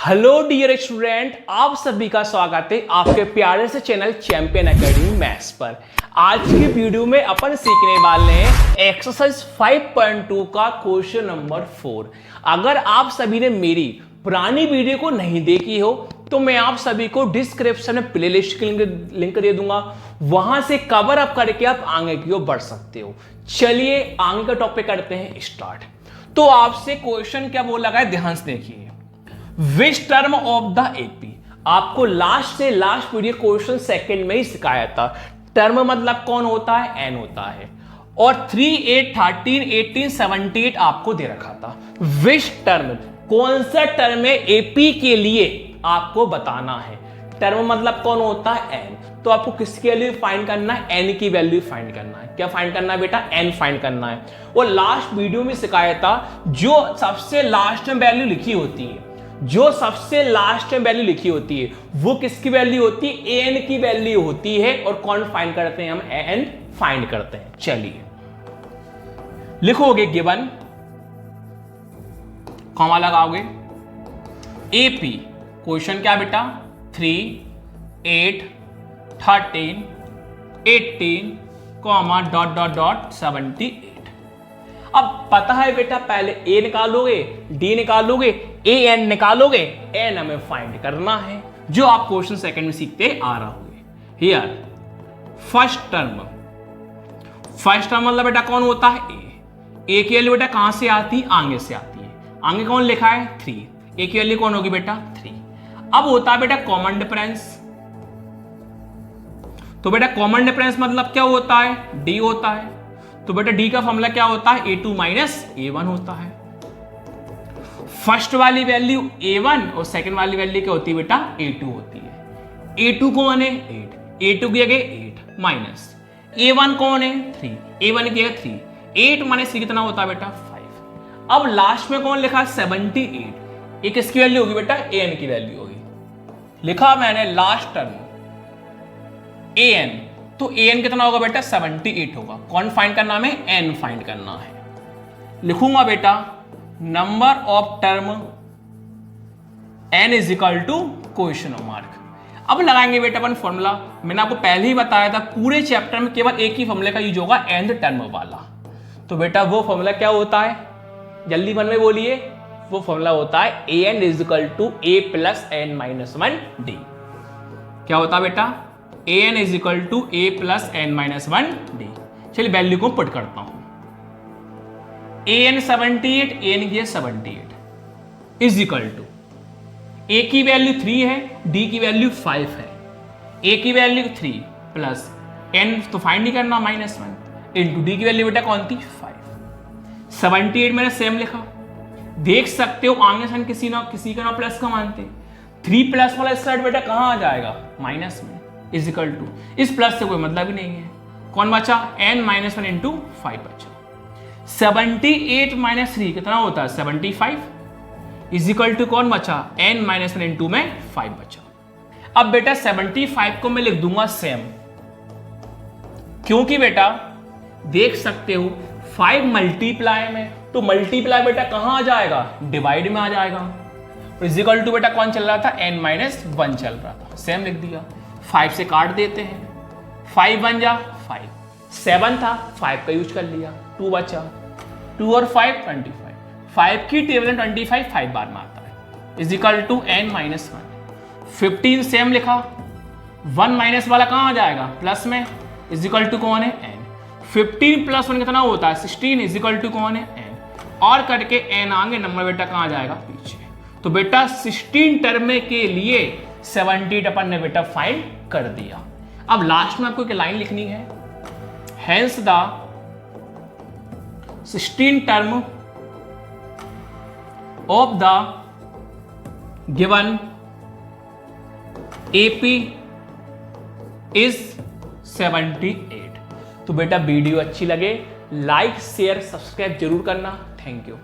Hello dear student, आप सभी का स्वागत है आपके प्यारे से चैनल चैंपियन एकेडमी मैथ्स पर। आज की वीडियो में अपन सीखने वाले हैं एक्सरसाइज 5.2 का क्वेश्चन नंबर 4। अगर आप सभी ने मेरी पुरानी वीडियो को नहीं देखी हो तो मैं आप सभी को डिस्क्रिप्शन में प्लेलिस्ट की लिंक दे दूंगा, वहां से कवर अप करके आप आगे की ओर बढ़ सकते हो। चलिए आगे का टॉपिक करते हैं स्टार्ट। तो आपसे क्वेश्चन क्या बोला गया, ध्यान से देखिए। Which term of the AP, आपको लास्ट से लास्ट वीडियो क्वेश्चन सेकंड में ही सिखाया था। टर्म मतलब कौन होता है, एन होता है। और 3, 8, 13, 18, 78 आपको दे रखा था। विच टर्म, कौन सा टर्म है एपी के लिए आपको बताना है। टर्म मतलब कौन होता है, एन। तो आपको किसकी वैल्यू फाइंड करना है, एन की वैल्यू फाइंड करना है। क्या फाइंड करना है बेटा, एन फाइंड करना है। और लास्ट वीडियो में सिखाया था जो सबसे लास्ट में वैल्यू लिखी होती है, जो सबसे लास्ट में वैल्यू लिखी होती है वो किसकी वैल्यू होती है, एन की वैल्यू होती है। और कौन फाइंड करते हैं, हम एन फाइंड करते हैं। चलिए लिखोगे गिवन, कॉमा लगाओगे, एपी क्वेश्चन क्या बेटा, 3, 8, 13, 18, कॉमा डॉट डॉट डॉट 78। अब पता है बेटा, पहले ए निकालोगे, डी निकालोगे, ए एन निकालोगे, एन हमें फाइंड करना है, जो आप क्वेश्चन सेकंड में सीखते आ रहे होंगे। Here first term, first term मतलब बेटा कौन होता है, ए की वैल्यू बेटा कहां से आती है, आगे से आती है। आगे कौन लिखा है, 3। ए की वैल्यू कौन होगी बेटा, 3। अब होता है बेटा कॉमन डिफरेंस। तो बेटा कॉमन डिफरेंस मतलब क्या होता है, डी होता है। तो बेटा डी का फॉर्मूला क्या होता है, a2 माइनस a1 होता है। फर्स्ट वाली वैल्यू a1 और सेकंड वाली वैल्यू क्या होती है बेटा, a2 होती है। a2 कौन है, 8। a2 की जगह 8 माइनस a1 कौन है, 3। a1 की जगह 3। 8 माइनस 3 कितना होता है बेटा, 5। अब लास्ट में कौन लिखा, 78। ये किसकी वैल्यू होगी बेटा, an की वैल्यू होगी। लिखा मैंने लास्ट टर्म an, तो an कितना होगा बेटा, 78 होगा। कौन फाइंड करना है, n फाइंड करना है। लिखूंगा बेटा number of term n is equal to question mark. अब लगाएंगे बेटा अपन फॉर्मूला। मैंने आपको पहले ही बताया था पूरे चैप्टर में केवल एक ही फॉर्मूले का यूज होगा, nth टर्म वाला। तो बेटा वो फॉर्मूला क्या होता है, जल्दी मन में बोलिए। वो फॉर्मूला होता है an is equal to a plus n minus 1 d। क्या होता है बेटा, an is equal to a plus n minus 1 d। चलिए वैल्यू को पुट करता हूं। an 78, an की 78 इज इक्वल टू a की वैल्यू 3 है, d की वैल्यू 5 है। a की वैल्यू 3 प्लस n तो फाइंड नहीं करना, माइनस 1 इंटू d की वैल्यू बेटा कौन थी, 5। 78 मैंने सेम लिखा। देख सकते हो आगे से किसी का ना प्लस का मानते। 3 प्लस वाला साइड बेटा कहां आ जाएगा, माइनस में, इज इक्वल टू। इस प्लस से कोई मतलब ही नहीं है। कौन बचा, n माइनस 1 इंटू 5 बचा। 78 माइनस 3 कितना होता है, 75 इज इक्वल टू कौन बचा, n माइनस 1 इंटू में 5 बचा। अब बेटा 75 को मैं लिख दूंगा सेम, क्योंकि बेटा देख सकते हो 5 मल्टीप्लाई में, तो मल्टीप्लाई बेटा कहां आ जाएगा, डिवाइड में आ जाएगा। इज इक्वल टू बेटा कौन चल रहा था, n माइनस 1 चल रहा था, सेम लिख दिया। 5 से काट देते हैं, 5 बन जा 5, 7 था 5 का यूज कर लिया, 2 बचा। 2 और 5 25, 5 की टेबल में 25 5 बार में आता है, is equal to n minus 1। 15 same लिखा, 1 माइनस वाला कहाँ आ जाएगा, प्लस में, इज इक्वल टू कौन है, n। 15 प्लस 1 कितना होता है, 16 इज इक्वल टू कौन है, n। और करके n आगे, नंबर बेटा कहाँ जाएगा, पीछे। तो बेटा 16 टर्म के लिए 78 अपन ने बेटा फाइंड कर दिया। अब लास्ट में आपको एक लाइन लिखनी है, hence the 16 term of the given AP is 78। तो बेटा वीडियो अच्छी लगे लाइक शेयर सब्सक्राइब जरूर करना। Thank you.